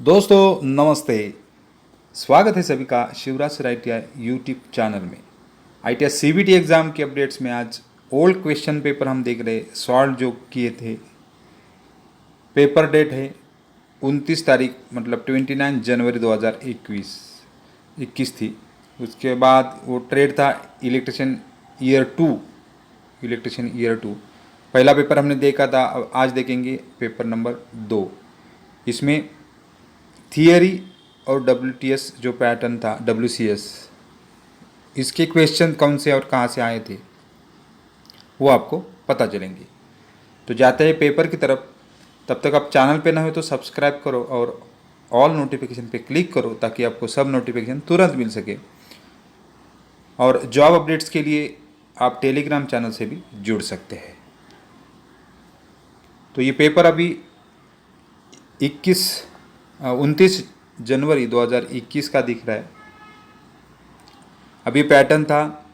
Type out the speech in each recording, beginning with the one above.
दोस्तों नमस्ते। स्वागत है सभी का Shivraj sir ITI YouTube channel में। ITI CBT एग्ज़ाम के अपडेट्स में आज ओल्ड क्वेश्चन पेपर हम देख रहे, सॉल्व जो किए थे। पेपर डेट है 29 तारीख मतलब 29 जनवरी 2021 थी। उसके बाद वो ट्रेड था इलेक्ट्रिशियन ईयर 2। पहला पेपर हमने देखा था, अब आज देखेंगे पेपर नंबर 2। इसमें थियरी और WTS जो पैटर्न था WCS, इसके क्वेश्चन कौन से और कहाँ से आए थे वो आपको पता चलेंगे। तो जाते हैं पेपर की तरफ। तब तक आप चैनल पे ना हो तो सब्सक्राइब करो और ऑल नोटिफिकेशन पे क्लिक करो ताकि आपको सब नोटिफिकेशन तुरंत मिल सके। और जॉब अपडेट्स के लिए आप टेलीग्राम चैनल से भी जुड़ सकते हैं। तो ये पेपर अभी 29 जनवरी 2021 का दिख रहा है। अभी पैटर्न था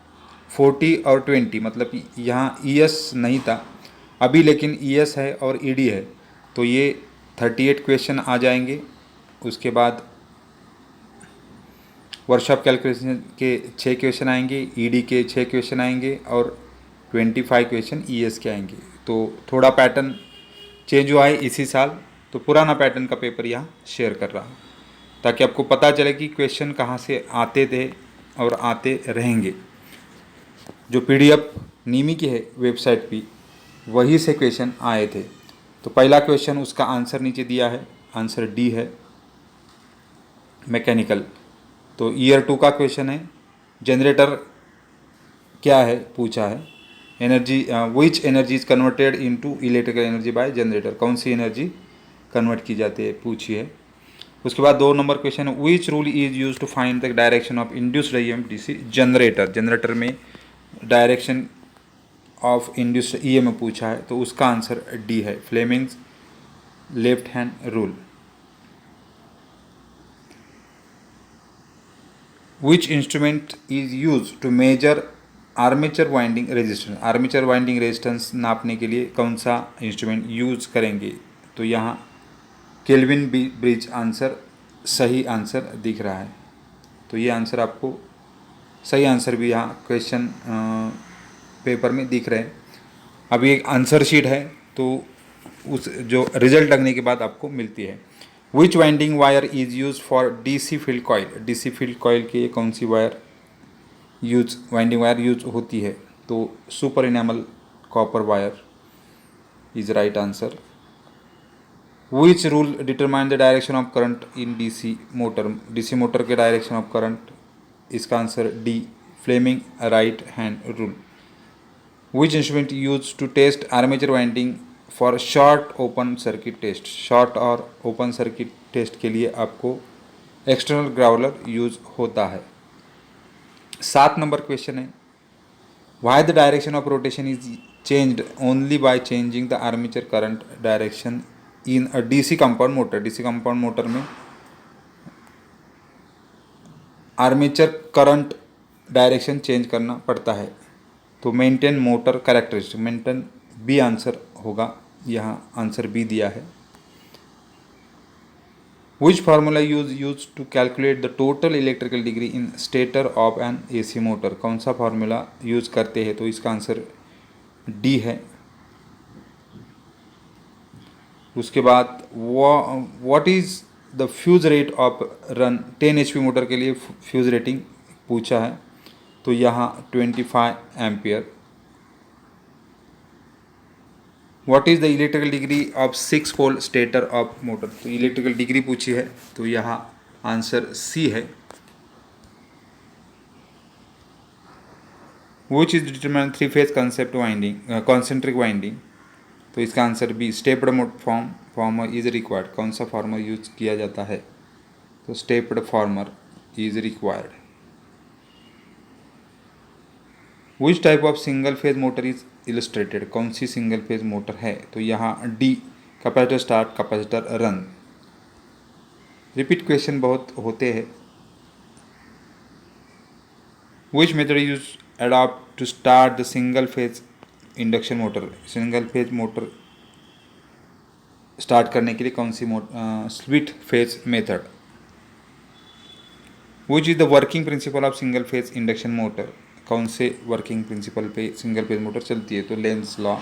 40 और 20, मतलब यहाँ ES नहीं था अभी, लेकिन ES है और ED है, तो ये 38 क्वेश्चन आ जाएंगे। उसके बाद वर्कशॉप कैलकुलेशन के 6 क्वेश्चन आएंगे, ED के 6 क्वेश्चन आएंगे और 25 क्वेश्चन ES के आएंगे। तो थोड़ा पैटर्न चेंज हुआ है इसी साल, तो पुराना पैटर्न का पेपर यहाँ शेयर कर रहा हूँ ताकि आपको पता चले कि क्वेश्चन कहाँ से आते थे और आते रहेंगे। जो PDF नीमी की है वेबसाइट पे, वही से क्वेश्चन आए थे। तो पहला क्वेश्चन उसका आंसर नीचे दिया है, आंसर D है, मैकेनिकल। तो ईयर 2 का क्वेश्चन है, जनरेटर क्या है पूछा है। Energy which energy is converted into electrical energy by generator, कौन सी एनर्जी कन्वर्ट की जाती है पूछी है। उसके बाद 2 number question, which rule is use to find the direction of induced EMF DC generator. Generator में डायरेक्शन ऑफ इंड्यूस्ड EMF पूछा है, तो उसका आंसर D है, Fleming's left hand rule. Which instrument is use to measure armature winding resistance. Armature winding resistance नापने के लिए कौन सा इंस्ट्रूमेंट यूज करेंगे, तो यहाँ केल्विन ब्रिज आंसर सही आंसर दिख रहा है। तो ये आंसर आपको सही आंसर भी यहाँ क्वेश्चन पेपर में दिख रहे हैं। अभी एक आंसर शीट है, तो उस जो रिजल्ट लगने के बाद आपको मिलती है। Which winding wire is use for DC field coil. DC field coil के लिए कौन सी वायर वाइंडिंग वायर यूज होती है, तो super enamel copper wire is right answer. Which rule determine the direction of current in DC motor. DC motor के direction of current, इसका answer D, Fleming right hand rule. Which instrument use to test armature winding for short open circuit test. Short और open circuit test के लिए आपको external growler use होता है। 7 number question है, why the direction of rotation is changed only by changing the armature current direction in a DC compound motor. DC compound motor में armature current direction change करना पड़ता है, तो maintain motor characteristic, maintain B answer होगा, यहाँ answer B दिया है। Which formula use to calculate the total electrical degree in stator of an AC motor. कौन सा फार्मूला यूज करते हैं, तो इसका आंसर D है। उसके बाद what is the fuse rate of run 10 HP motor के लिए फ्यूज रेटिंग पूछा है, तो यहाँ 25 ampere. What is the electrical degree of 6 pole stator of motor, तो इलेक्ट्रिकल डिग्री पूछी है, तो यहाँ आंसर C है। Which is determine 3 phase concept winding concentric winding, तो इसका answer B, stepped former is required. कौन सा फॉर्मर यूज किया जाता है, तो stepped former is required. Which type of single phase motor is illustrated. कौन सी सिंगल फेज मोटर है, तो यहाँ D, capacitor start capacitor run. Repeat question बहुत होते हैं। Which method use adopt to start the single phase induction motor. Single phase motor start करने के लिए कौन सी split phase method. Which is the working principle of single phase induction motor, कौन से वर्किंग प्रिंसिपल पे सिंगल फेज मोटर चलती है, तो लेंस लॉ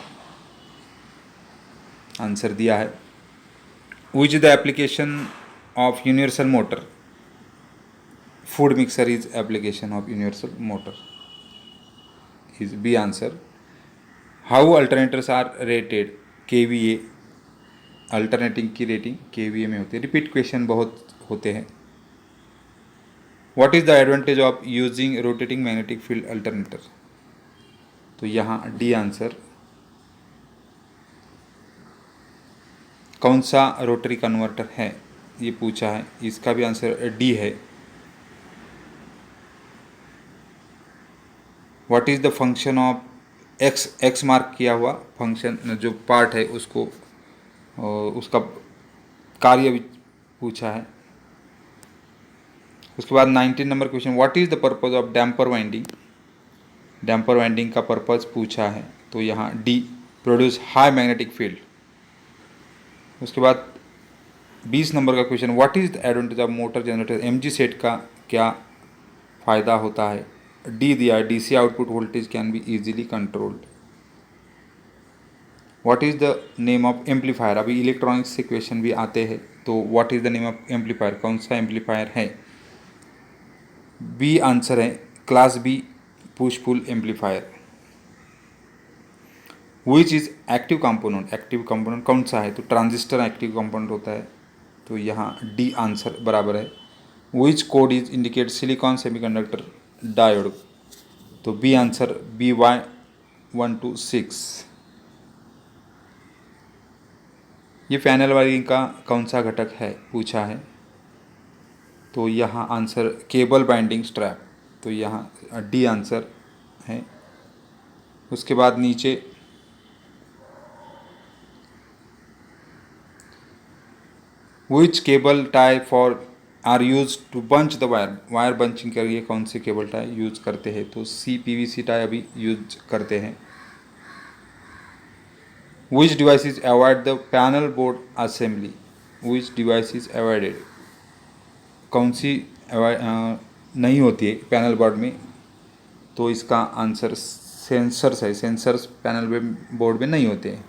आंसर दिया है। Which is the application of universal motor, food mixer is application of universal motor, is b answer. How alternators are rated, KVA, alternating की रेटिंग KVA में होती है। रिपीट क्वेश्चन बहुत होते हैं। What is the advantage of using rotating magnetic field alternator, तो यहाँ डी आंसर। कौन सा रोटरी कन्वर्टर है, ये पूछा है, इसका भी आंसर डी है। What is the function of x mark किया हुआ फंक्शन जो पार्ट है उसको उसका कार्य भी पूछा है। उसके बाद 19 number question, what is the purpose of damper winding, damper winding का पर्पज पूछा है, तो यहाँ D, produce high magnetic field. उसके बाद 20 नंबर का question, what is the advantage of motor generator, MG set का क्या फ़ायदा होता है, डी दिया, DC output voltage can be easily controlled. What is the name of amplifier, अभी इलेक्ट्रॉनिक्स से क्वेश्चन भी आते हैं, तो what is the name of amplifier, कौन सा एम्पलीफायर है, बी आंसर है, class B push pull amplifier. Which is active component, active component कौन सा है, तो ट्रांजिस्टर एक्टिव कंपोनेंट होता है, तो यहाँ डी आंसर बराबर है। विच code is indicate silicon semiconductor diode, तो बी आंसर, BY126। ये पैनल वायरिंग का कौन सा घटक है पूछा है, तो यहाँ आंसर केबल बाइंडिंग स्ट्रैप, तो यहाँ डी आंसर है। उसके बाद नीचे which cable tie for are use to bunch the wire, wire bunching के लिए कौन से केबल टाई यूज करते हैं, तो PVC टाई अभी यूज करते हैं। विच device is avoid the panel board assembly, which device is avoided, कौन सी नहीं होती है पैनल बोर्ड में, तो इसका आंसर सेंसर्स है, सेंसर्स पैनल बोर्ड में नहीं होते हैं।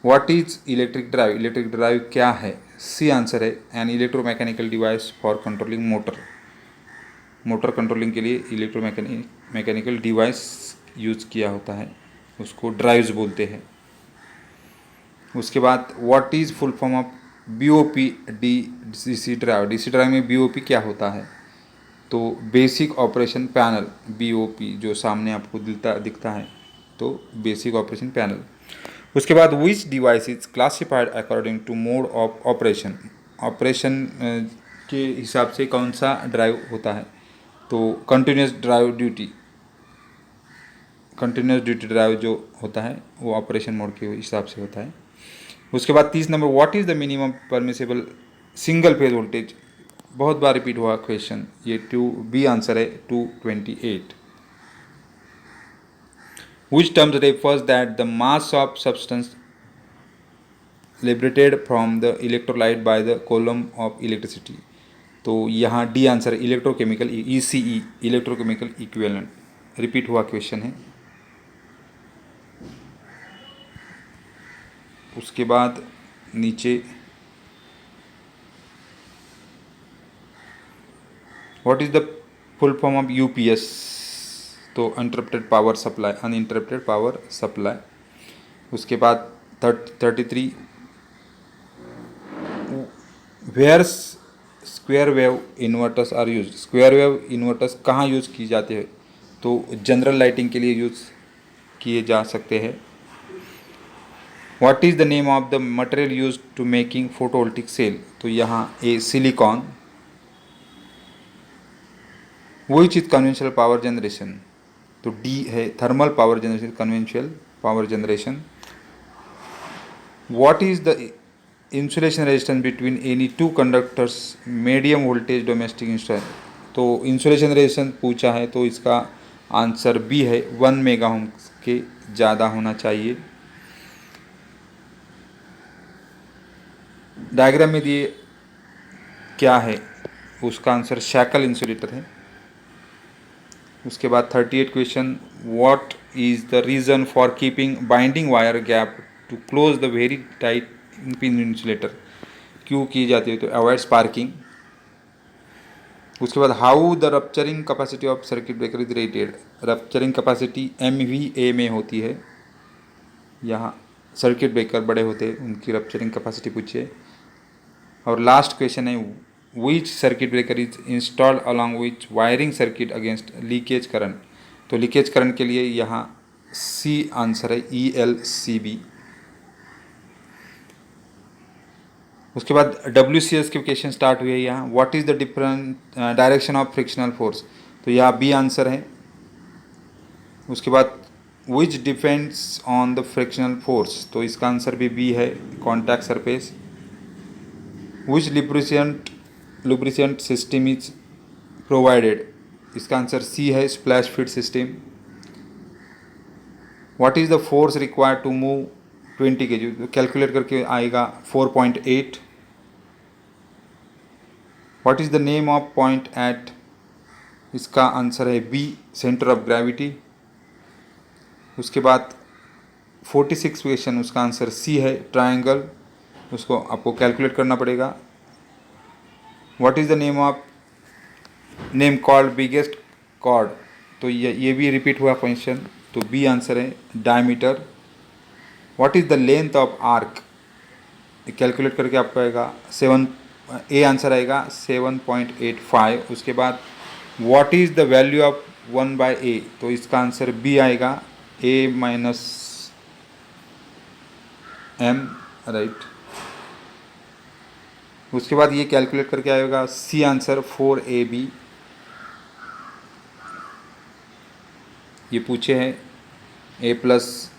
What is electric drive, electric drive क्या है, सी आंसर है, an electromechanical device for controlling motor, motor controlling के लिए इलेक्ट्रोमैकेनिकल डिवाइस यूज किया होता है, उसको ड्राइव्स बोलते हैं। उसके बाद what is full form of BOP DC drive, DC drive में BOP क्या होता है, तो बेसिक ऑपरेशन पैनल, BOP जो सामने आपको दिखता है, तो बेसिक ऑपरेशन पैनल। उसके बाद which device is classified according to mode of operation, operation के हिसाब से कौन सा ड्राइव होता है, तो कंटिन्यूस ड्यूटी ड्राइव जो होता है वो ऑपरेशन मोड के हिसाब से होता है। उसके बाद 30 number, what is the minimum permissible single phase voltage, बहुत बार रिपीट हुआ क्वेश्चन, ये बी आंसर है, 228। Which terms refers that the mass of substance liberated from the electrolyte by the column of electricity, तो यहाँ d answer, electrochemical ECE, electrochemical equivalent, repeat हुआ question है। उसके बाद नीचे what is the full form of UPS, तो uninterrupted power supply, uninterrupted power supply. उसके बाद 33, where square wave inverters are use, square wave inverters कहाँ यूज की जाते हैं, तो जनरल लाइटिंग के लिए यूज किए जा सकते हैं। What is the name of the material use to making photovoltaic cell, तो यहाँ A silicon. Which is conventional power generation, तो डी है, thermal power generation, conventional power generation. What is the insulation resistance between any two conductors medium voltage domestic install, तो insulation resistance पूछा है, तो इसका answer B है, 1 mega ohm के ज़्यादा होना चाहिए। डायग्राम में दिए क्या है, उसका आंसर शैकल इंसुलेटर है। उसके बाद 38 question, what is the reason for keeping binding wire gap to close the very tight pin insulator, क्यों की जाती है, तो अवॉइड स्पार्किंग। उसके बाद how the rupturing capacity of circuit breaker is rated, rupturing capacity MVA में होती है। यहाँ सर्किट ब्रेकर बड़े होते हैं, उनकी रप्चरिंग कैपेसिटी पूछिए। और लास्ट क्वेश्चन है, विच circuit breaker is installed along which wiring circuit against leakage current, तो लीकेज करंट के लिए यहाँ C आंसर है, ELCB। उसके बाद WCS के क्वेश्चन स्टार्ट हुए यहाँ, what is the different direction of frictional force, तो यहाँ B आंसर है। उसके बाद which depends on the frictional force, तो इसका आंसर भी B है, contact surface. Which lubricant system is provided, इसका आंसर C है, splash fit system. What is the force required to move 20 kg, तो कैलकुलेट करके आएगा 4.8। What is the name of point at, इसका आंसर है B, centre of gravity. उसके बाद 46 question, उसका आंसर C है, ट्रायंगल, उसको आपको कैलकुलेट करना पड़ेगा। What is the name called biggest chord, तो ये भी रिपीट हुआ क्वेश्चन, तो B आंसर है, diameter. What is the length of arc, calculate करके आपको आएगा 7, A आंसर आएगा 7.85। उसके बाद what is the value of 1/A, तो इसका आंसर B आएगा, A माइनस M, राइट। उसके बाद ये कैलकुलेट करके आएगा C आंसर 4AB। ये पूछे हैं A plus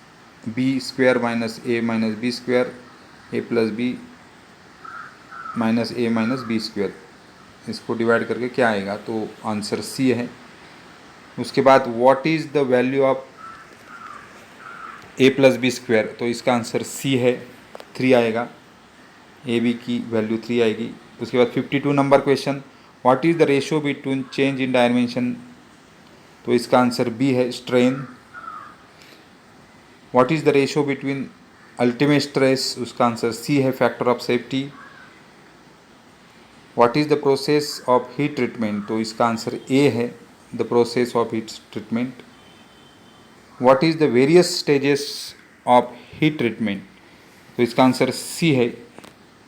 B square minus A minus B square, A plus B minus A minus B square, इसको डिवाइड करके क्या आएगा, तो आंसर C है। उसके बाद what is the value of A plus B square, तो इसका आंसर C है, 3 आएगा, AB की वैल्यू 3 आएगी। उसके बाद 52 number question, what is the ratio between change in dimension, तो इसका आंसर B है, strain. What is the ratio between ultimate stress, उसका आंसर C है, factor of safety. What is the process of heat treatment, तो इसका answer A है, the process of heat treatment. What is the various stages of heat treatment, तो इसका answer C है,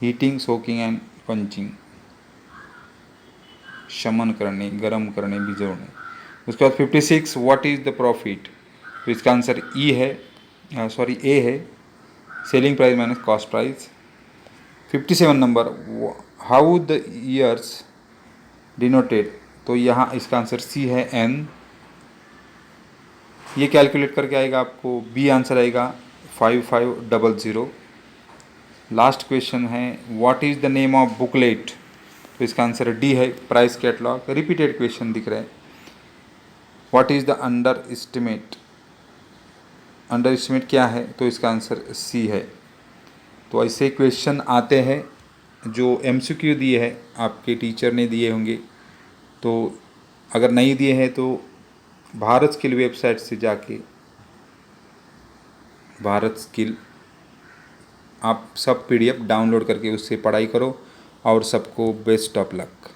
heating, soaking and punching, शमन करने, गर्म करने, भिजोने। उसके बाद 56, व्हाट इज़ द प्रॉफिट, तो इसका आंसर A है, selling price minus cost price. 57 number, how the years denoted, तो यहाँ इसका आंसर C है, N। ये कैलकुलेट करके आएगा आपको, B आंसर आएगा 5500। लास्ट क्वेश्चन है, what is the name of booklet, तो इसका आंसर D है, प्राइस कैटलॉग। रिपीटेड क्वेश्चन दिख रहा है। What is the under estimate क्या है, तो इसका आंसर C है। तो ऐसे क्वेश्चन आते हैं जो MCQ दिए हैं, आपके टीचर ने दिए होंगे, तो अगर नहीं दिए हैं तो भारत स्किल वेबसाइट से जाके भारत स्किल आप सब PDF डाउनलोड करके उससे पढ़ाई करो, और सबको बेस्ट ऑफ लक।